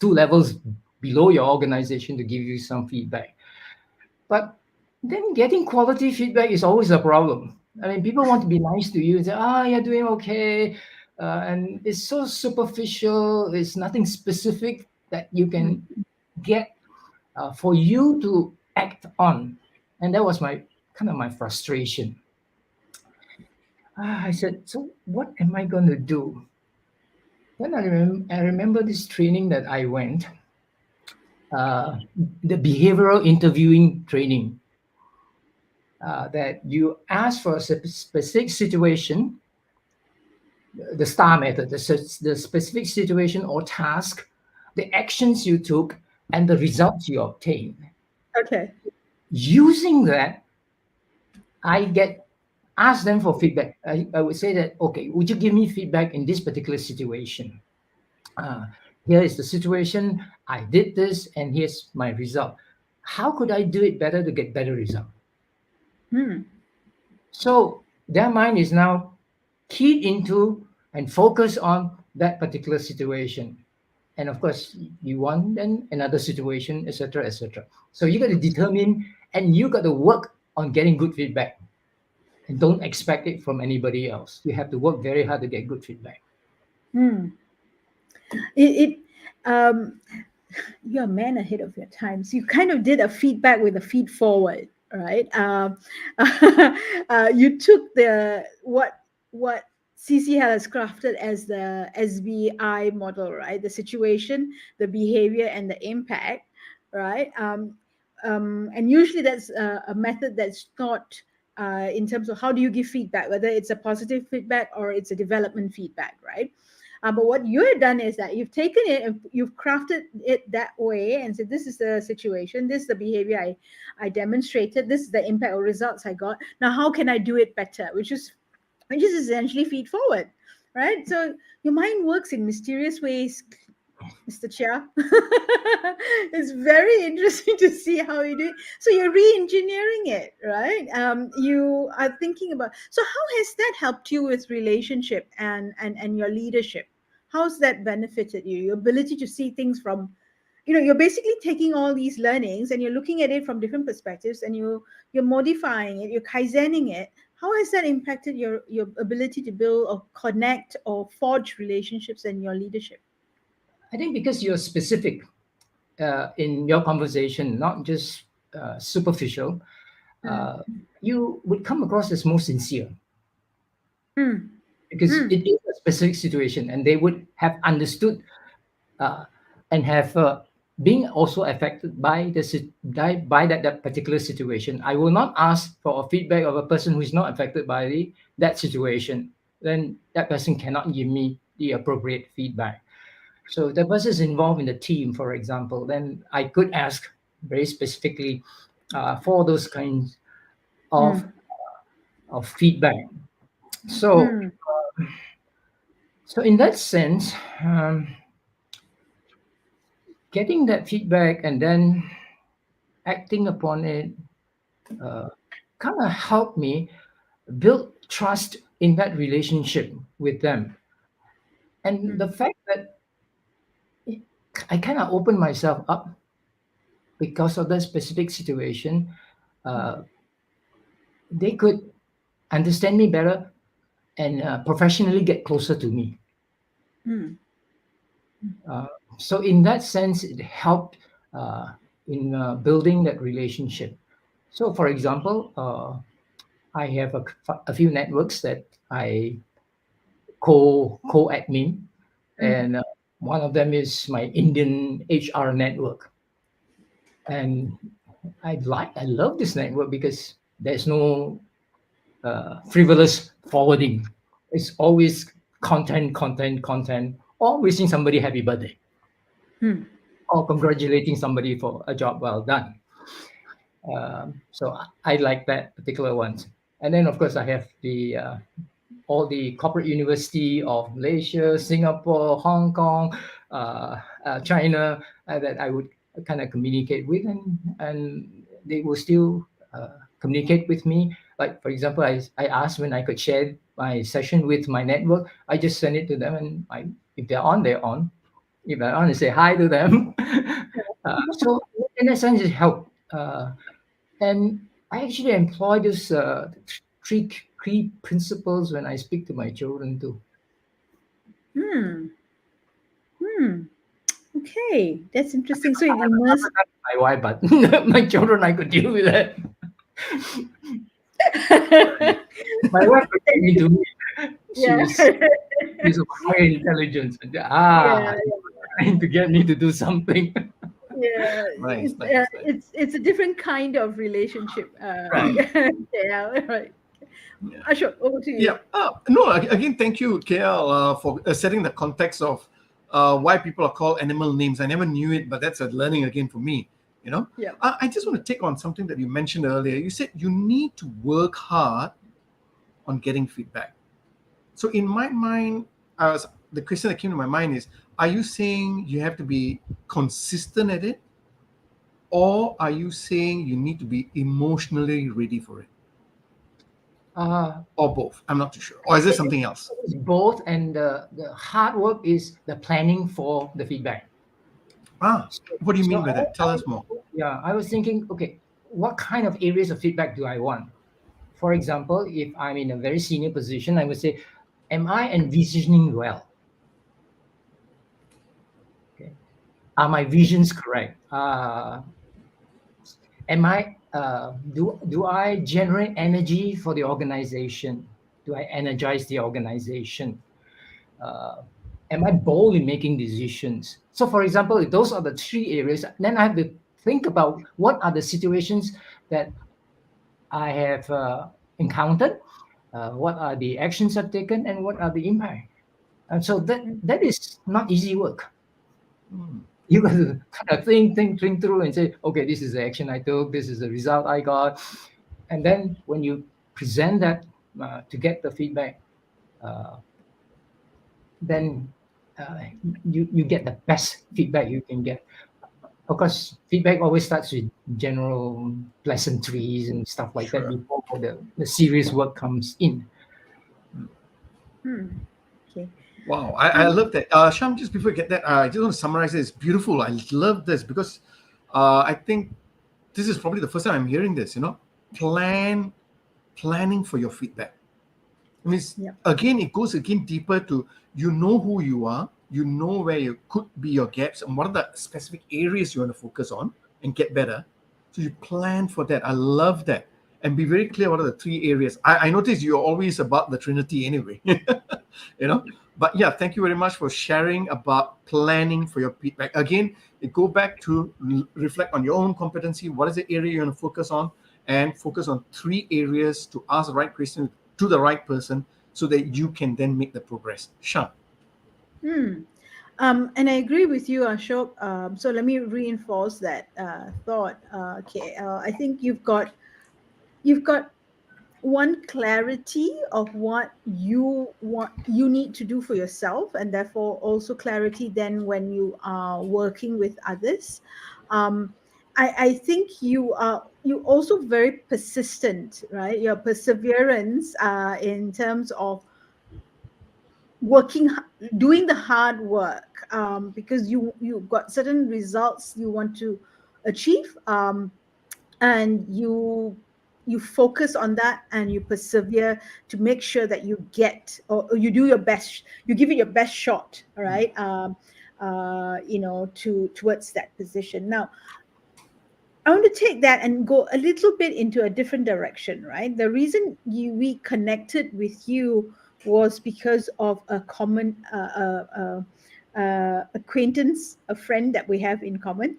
2 levels below your organization to give you some feedback. But then getting quality feedback is always a problem. I mean, people want to be nice to you and say, you're doing okay. And it's so superficial, it's nothing specific that you Hmm. can get for you to act on. And that was my kind of my frustration. I said, so what am I going to do? Then I remember this training that I went, uh, the behavioral interviewing training, that you ask for a specific situation, the STAR method, the specific situation or task, the actions you took, and the results you obtained. Okay. Using that, I get ask them for feedback. I would say that, okay, would you give me feedback in this particular situation? Uh, Here is the situation. I did this, and here's my result. How could I do it better to get better result? Hmm. So their mind is now keyed into and focus on that particular situation. And of course, you want then another situation, etc., etc. So you got to determine and you got to work on getting good feedback and don't expect it from anybody else. You have to work very hard to get good feedback. Hmm. It um you're a man ahead of your times. You kind of did a feedback with a feed forward, right? You took the what CC has crafted as the SBI model, right? The situation, the behavior, and the impact, right? And usually that's a method that's not in terms of how do you give feedback, whether it's a positive feedback or it's a development feedback, right? But what you have done is that you've taken it and you've crafted it that way and said, this is the situation, this is the behavior I demonstrated, this is the impact or results I got. Now, how can I do it better? Which is essentially feed forward, right? So your mind works in mysterious ways, Mr. Cheah. It's very interesting to see how you do it. So you're re-engineering it, right? You are thinking about. So how has that helped you with relationship and your leadership? How's that benefited you? Your ability to see things from, you're basically taking all these learnings and you're looking at it from different perspectives, and you're modifying it, you're kaizening it. How has that impacted your ability to build or connect or forge relationships in your leadership? I think because you're specific in your conversation, not just superficial, Mm, uh, you would come across as more sincere mm, because mm, it is a specific situation, and they would have understood uh, and have being also affected by that particular situation. I will not ask for a feedback of a person who is not affected by that situation. Then that person cannot give me the appropriate feedback. So the person is involved in the team, for example, then I could ask very specifically for those kinds of mm, feedback. So mm, so in that sense, getting that feedback and then acting upon it kind of helped me build trust in that relationship with them. And the mm, fact that I kind of opened myself up because of that specific situation, uh, they could understand me better and professionally get closer to me. mm, Uh, so in that sense, it helped uh, in building that relationship. So, for example, I have a few networks that I co-admin, mm, and one of them is my Indian HR network, and I love this network because there's no frivolous forwarding. It's always content, or wishing somebody happy birthday, mm, or congratulating somebody for a job well done. So I like that particular one. And then, of course, I have the all the corporate university of Malaysia, Singapore, Hong Kong, China that I would kind of communicate with, and they will still communicate with me. Like for example, I asked when I could share my session with my network. I just send it to them, and if they're on, they're on. If they're on, I say hi to them. So in a sense, it helped. And I actually employ this three key principles when I speak to my children too. mm, mm. Okay, that's interesting. So I it haven't immersed. done it with my wife, but my children, I could deal with that. My wife could get me to Yeah. she's she's of higher intelligence. And, Yeah, trying to get me to do something. yeah. Nice, nice, nice. It's a different kind of relationship. Right. Yeah, right. Yeah. Ashok, over to Yeah. you. No, again, thank you, KL, for setting the context of why people are called animal names. I never knew it, but that's a learning again for me. You know, Yeah. I just want to take on something that you mentioned earlier. You said you need to work hard on getting feedback. So in my mind, the question that came to my mind is: are you saying you have to be consistent at it, or are you saying you need to be emotionally ready for it, Uh, or both? I'm not too sure. Or is there it- something else? it's both, and the hard work is the planning for the feedback. Ah, So, what do you so mean by that? Tell us more. yeah, I was thinking, okay, what kind of areas of feedback do I want? For example, if I'm in a very senior position, I would say, am I envisioning well? Okay. Are my visions correct? Am I do I generate energy for the organization? Do I energize the organization? Uh, am I bold in making decisions? So, for example, if those are the three areas, then I have to think about what are the situations that I have encountered, what are the actions I've taken, and what are the impact. And so that is not easy work. Hmm. You got to kind of think through and say, okay, this is the action I took, this is the result I got, and then when you present that to get the feedback, uh, then uh, you get the best feedback you can get. Of course, feedback always starts with general pleasantries and stuff like that Sure. before the serious work comes in. Hmm. Okay. Wow, I Um, love that. Sham, just before you get that, I just want to summarize it. It's beautiful. I love this because I think this is probably the first time I'm hearing this. Planning for your feedback. I mean, yeah. again, it goes again deeper to you know who you are, you know where you could be your gaps, and what are the specific areas you want to focus on and get better. So you plan for that. I love that. And be very clear what are the three areas. I notice you're always about the Trinity anyway. But yeah, thank you very much for sharing about planning for your feedback. Again, it go back to reflect on your own competency. What is the area you want to focus on? And focus on three areas to ask the right question to the right person so that you can then make the progress. Sean. Hmm. And I agree with you, Ashok. So let me reinforce that thought. Okay, I think you've got one, clarity of what you need to do for yourself, and therefore also clarity then when you are working with others. Um, I think you also very persistent, right? Your perseverance in terms of doing the hard work, because you've got certain results you want to achieve, and you focus on that and you persevere to make sure that you get, or you do your best, you give it your best shot, all right. Towards that position. Now I want to take that and go a little bit into a different direction, right? The reason we connected with you was because of a common acquaintance, a friend that we have in common,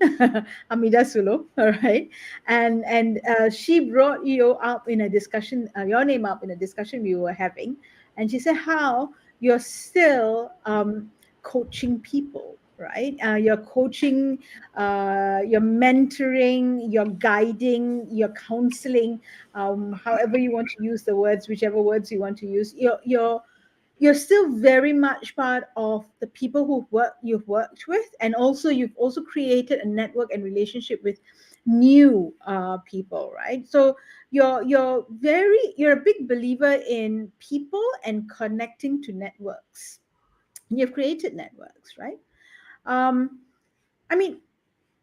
Amida Sulo, all right? And she brought you up in a discussion, your name up in a discussion we were having, and she said how you're still coaching people, right? You're coaching, you're mentoring, you're guiding, you're counseling, however you want to use the words, whichever words you want to use. You're still very much part of the people you've worked with, and also you've also created a network and relationship with new people, right? So you're a big believer in people and connecting to networks. You've created networks, right? Um, I mean,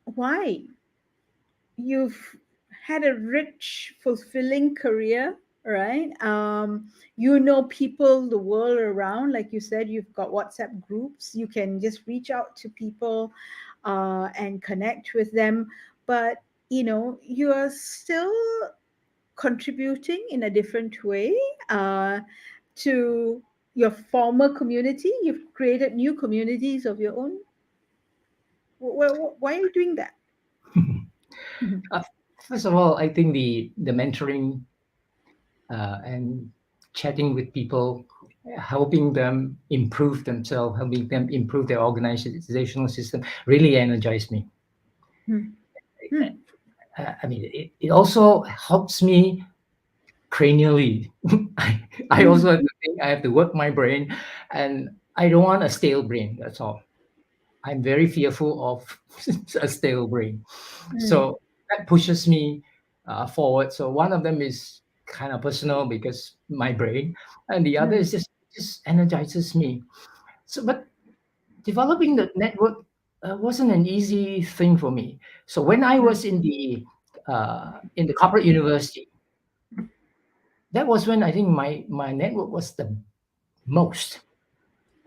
why? You've had a rich, fulfilling career, right? You know people the world around. Like you said, you've got WhatsApp groups. You can just reach out to people and connect with them. But, you are still contributing in a different way uh, to your former community. You've created new communities of your own. Why are you doing that? Mhm. Uh, First of all, I think the mentoring and chatting with people, helping them improve themselves, helping them improve their organizational system, really energized me. Hmm. Hmm. I mean, it also helps me cranially. I also Hmm. have to think, I have to work my brain, and I don't want a stale brain. That's all. I'm very fearful of a stale brain. Hmm. So that pushes me forward. So one of them is kind of personal because my brain, and the other Hmm. is just energizes me. So, but developing the network wasn't an easy thing for me. So when I Hmm. was in the corporate university, that was when I think my network was the most.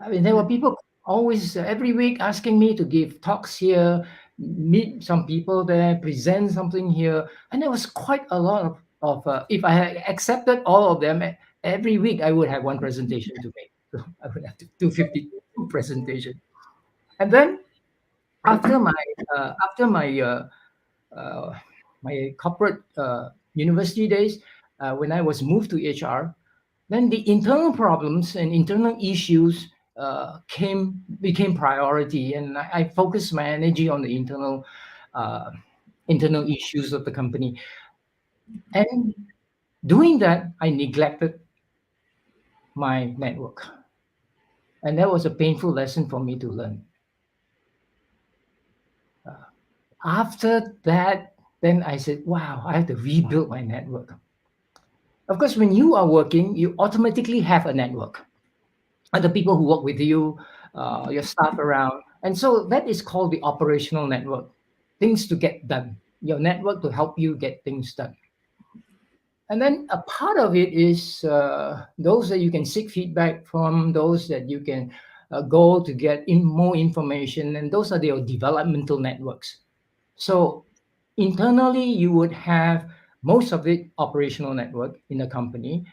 I mean, there were Hmm. people always every week asking me to give talks here, meet some people there, present something here, and there was quite a lot of if I had accepted all of them every week, I would have one presentation to make. So I would have to do 52 presentation. And then after uh, my corporate university days, when I was moved to HR, then the internal problems and internal issues became priority, and I focused my energy on the uh, internal issues of the company. And doing that, I neglected my network. And that was a painful lesson for me to learn. After that, then I said, wow, I have to rebuild my network. Of course, when you are working, you automatically have a network. Other people who work with you, your staff around. And so that is called the operational network. Things to get done. Your network to help you get things done. And then a part of it is those that you can seek feedback from, those that you can go to get in more information, and those are your developmental networks. So internally, you would have most of it operational network in the company.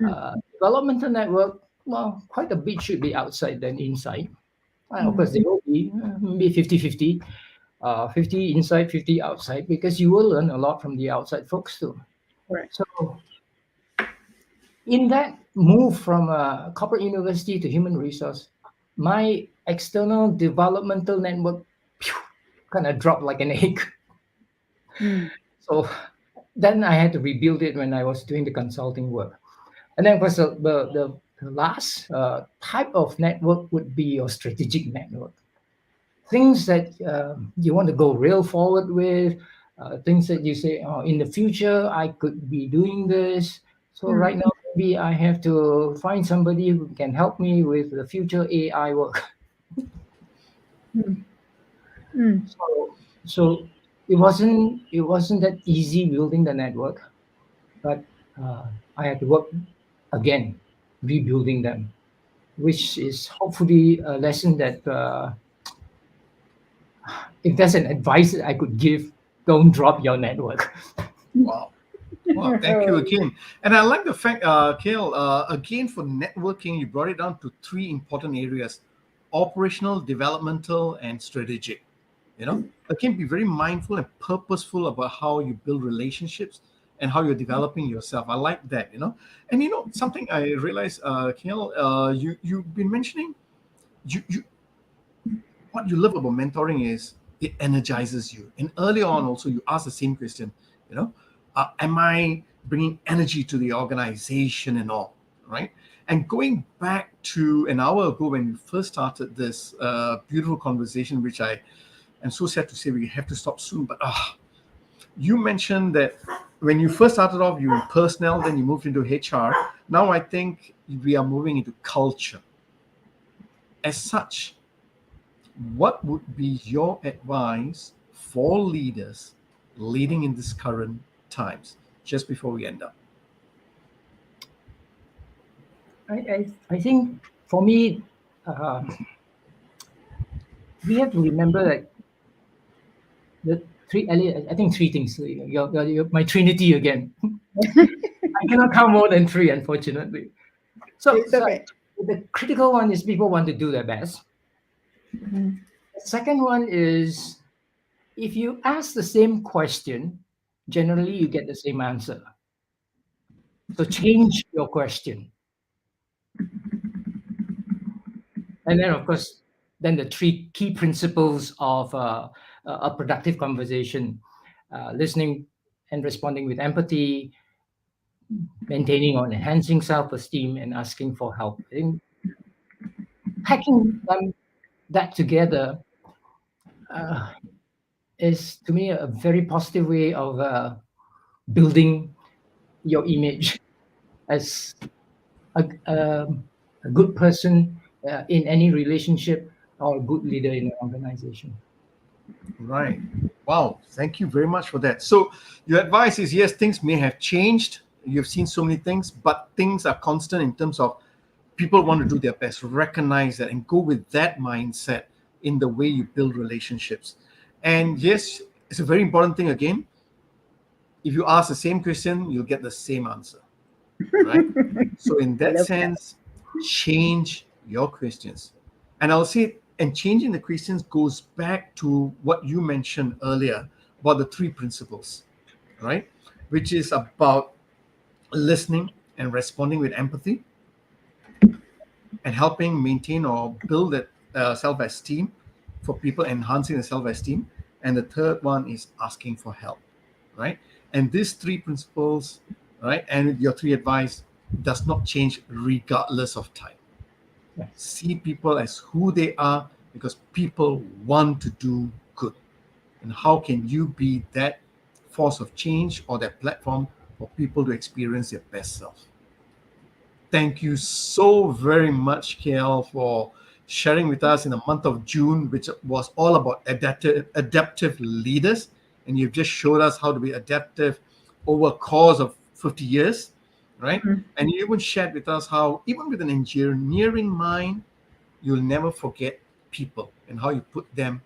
Mm, Developmental network, well, quite a bit should be outside than inside. Of mm, course, they will be maybe 50-50, 50 inside, 50 outside, because you will learn a lot from the outside folks too. correct. So in that move from corporate university to human resource, my external developmental network kind of dropped like an egg. Mm, So then I had to rebuild it when I was doing the consulting work. And then, of course, the last type of network would be your strategic network. Things that you want to go real forward with, things that you say, oh, in the future, I could be doing this. So mm, right now, maybe I have to find somebody who can help me with the future AI work. mm, mm, So it wasn't that easy building the network, but I had to work again, rebuilding them, which is hopefully a lesson that if there's an advice that I could give, don't drop your network. Wow. Wow, thank you again. And I like the fact, Kale, again, for networking, you brought it down to three important areas: operational, developmental, and strategic. Again, be very mindful and purposeful about how you build relationships and how you're developing yourself. I like that. And something I realized, Kale, you've been mentioning, you what you love about mentoring is it energizes you. And early on, also, you ask the same question, you know, am I bringing energy to the organization and all, right? And going back to an hour ago when we first started this beautiful conversation, which I am so sad to say we have to stop soon, but you mentioned that when you first started off, you were in personnel, then you moved into HR. Now I think we are moving into culture. As such, what would be your advice for leaders leading in this current times, just before we end up? I think for me, uh, we have to remember that the I think three things. My trinity again. I cannot count more than three, unfortunately. So, It's so okay. the critical one is people want to do their best. Mhm. The second one is if you ask the same question, generally you get the same answer. So change your question. And then, of course, then the three key principles of a productive conversation: listening and responding with empathy, maintaining or enhancing self-esteem, and asking for help. I think packing that together uh, is, to me, a very positive way of building your image as a good person in any relationship or a good leader in an organization. Right. Wow. Thank you very much for that. So, your advice is yes, things may have changed. You've seen so many things, but things are constant in terms of people want to do their best. Recognize that and go with that mindset in the way you build relationships. And yes, it's a very important thing again. If you ask the same question, you'll get the same answer, right? So, in I that love that. sense, change your questions. And I'll say, and changing the questions goes back to what you mentioned earlier about the three principles, right? Which is about listening and responding with empathy and helping maintain or build that self-esteem for people, enhancing the self-esteem. And the third one is asking for help, right? And these three principles, right, and your three advice does not change regardless of time. See people as who they are, because people want to do good. And how can you be that force of change or that platform for people to experience their best self? Thank you so very much, KL, for sharing with us in the month of June, which was all about adaptive leaders. And you've just showed us how to be adaptive over a course of 50 years, right? Mhm. And you even shared with us how, even with an engineering mind, you'll never forget people and how you put them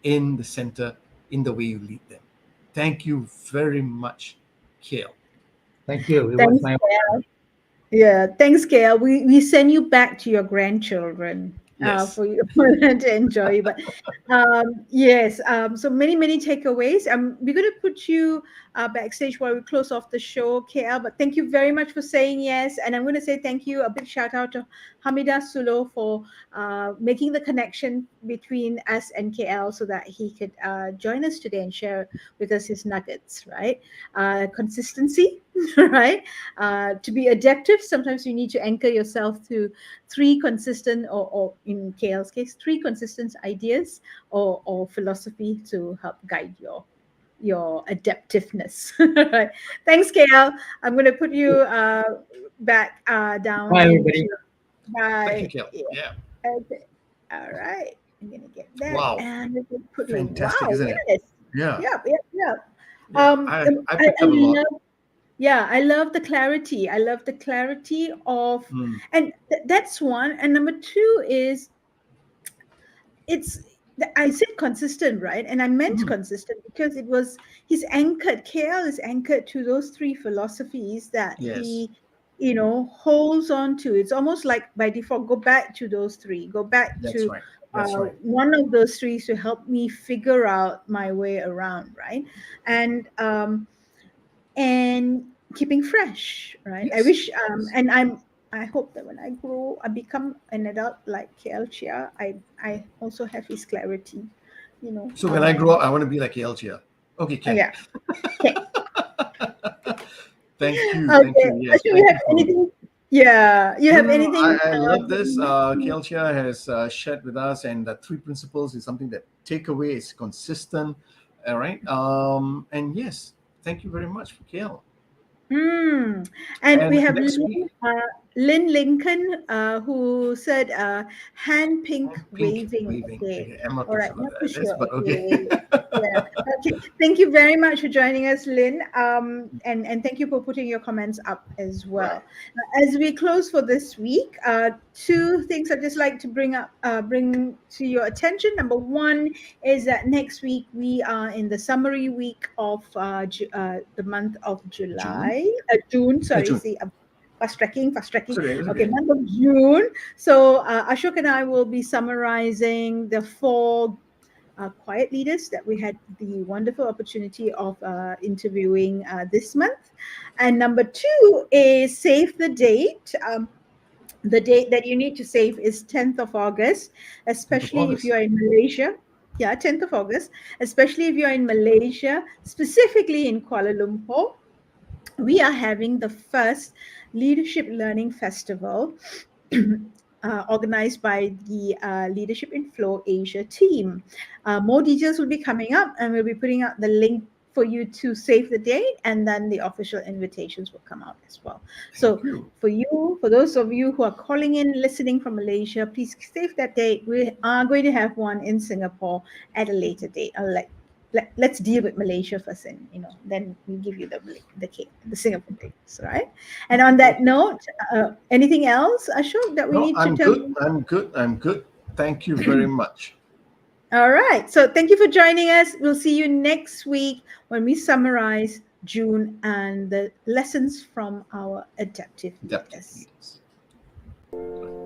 in the center in the way you lead them. Thank you very much, KL. Thank you. It was Thanks, my Gail. Yeah, thanks, Gail. We send you back to your grandchildren Yes. for you for them to enjoy. But yes, so many takeaways. We're going to put you backstage while we close off the show, KL. But thank you very much for saying yes. And I'm going to say thank you. A big shout out to Hamida Sulo for making the connection between us and KL so that he could join us today and share with us his nuggets. Right, consistency. Right. To be adaptive, sometimes you need to anchor yourself to three consistent, or in KL's case, three consistent ideas or philosophy to help guide your adaptiveness. Right. Thanks, KL. I'm going to put you back down Bye, everybody. into Thank you, my. KL. Yeah. Yeah. Okay. All right. I'm going to get that Wow. and we're going to put you in. Fantastic, Wow. isn't it? Yes. Yeah. Yep. Yep. Yep. Yeah. I I picked up a lot. love, yeah, I love the clarity. I love the clarity of, Mm. and that's one. And number two is it's, I said consistent, right? And I meant Mm. consistent because it was, he's anchored, KL is anchored to those three philosophies that Yes. he, holds on to. It's almost like by default, go back to those three, go back That's to right. That's right. one of those three to help me figure out my way around, right? And and keeping fresh, right? I Yes. wish, Yes. and I hope that when I grow, I become an adult like Cheah, I also have his clarity, you know. So when I grow up, I want to be like Elchia. Okay, Ken. Yeah. Okay. Thank you. Thank Okay. you. Yes. Ashwin, you Thank you have for. anything? Yeah. You No, have no, no. anything? I love That this. you want to- Kelchia has shared with us, and the three principles is something that takeaway is consistent. All right. And yes, thank you very much for Kel. And we And have next week, Lynn Lincoln, who said, hand pink pink waving. waving. Okay. Okay, I'm not All too right. sure Not about too this, sure. but okay. Okay. Yeah. Okay. Thank you very much for joining us, Lynn. And thank you for putting your comments up as Right. well. As we close for this week, two things I'd just like to bring to your attention. Number one is that next week we are in the summary week of the month of June. June. Sorry, June. see, fast tracking, fast tracking. It's okay. It's Okay, okay. month of June. So Ashok and I will be summarizing the four quiet leaders that we had the wonderful opportunity of interviewing this month. And number two is save the date. The date that you need to save is 10th of August, 10th of especially if August. you're in Malaysia. Yeah, 10th of August, especially if you're in Malaysia, specifically in Kuala Lumpur. We are having the first Leadership Learning Festival organized by the Leadership in Flow Asia team. More details will be coming up, and we'll be putting out the link for you to save the date, and then the official invitations will come out as well. Thank So you. for those of you who are calling in, listening from Malaysia, please save that date. We are going to have one in Singapore at a later date. Let's deal with Malaysia first, and then we give you the Singapore dates, right? And on that Okay. note, anything else, Ashok, that we No, need to I'm tell good. you? I'm good. I'm good. Thank you very much. All right. So thank you for joining us. We'll see you next week when we summarize June and the lessons from our adaptive Adaptive leaders. leaders.